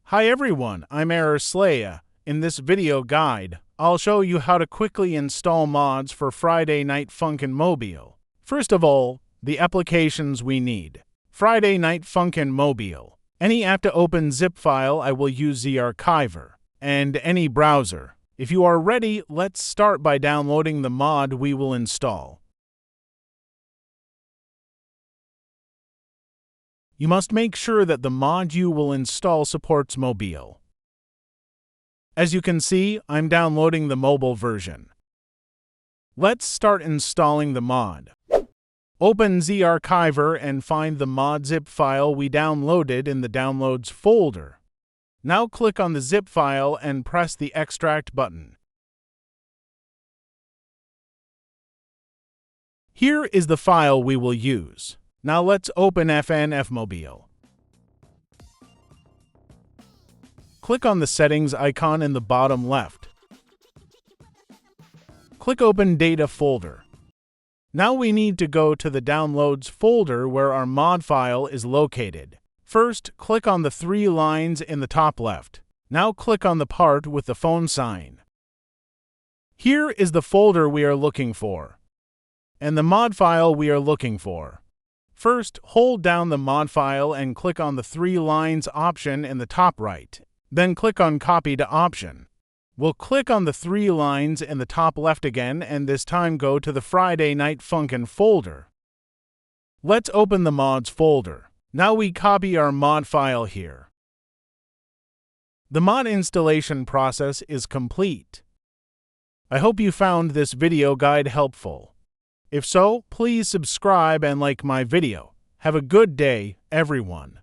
Hi everyone, I'm Slaya. In this video guide, I'll show you how to quickly install mods for Friday Night Funkin Mobile. First of all, the applications we need. Friday Night Funkin Mobile. Any app to open zip file, I will use the archiver. And any browser. If you are ready, let's start by downloading the mod we will install. You must make sure that the mod you will install supports mobile. As you can see, I'm downloading the mobile version. Let's start installing the mod. Open the archiver and find the mod zip file we downloaded in the Downloads folder. Now click on the zip file and press the Extract button. Here is the file we will use. Now let's open FNF Mobile. Click on the settings icon in the bottom left. Click Open Data folder. Now we need to go to the Downloads folder where our mod file is located. First, click on the three lines in the top left. Now click on the part with the phone sign. Here is the folder we are looking for, and the mod file we are looking for. First, hold down the mod file and click on the three lines option in the top right. Then click on Copy to option. We'll click on the three lines in the top left again and this time go to the Friday Night Funkin folder. Let's open the mods folder. Now we copy our mod file here. The mod installation process is complete. I hope you found this video guide helpful. If so, please subscribe and like my video. Have a good day, everyone.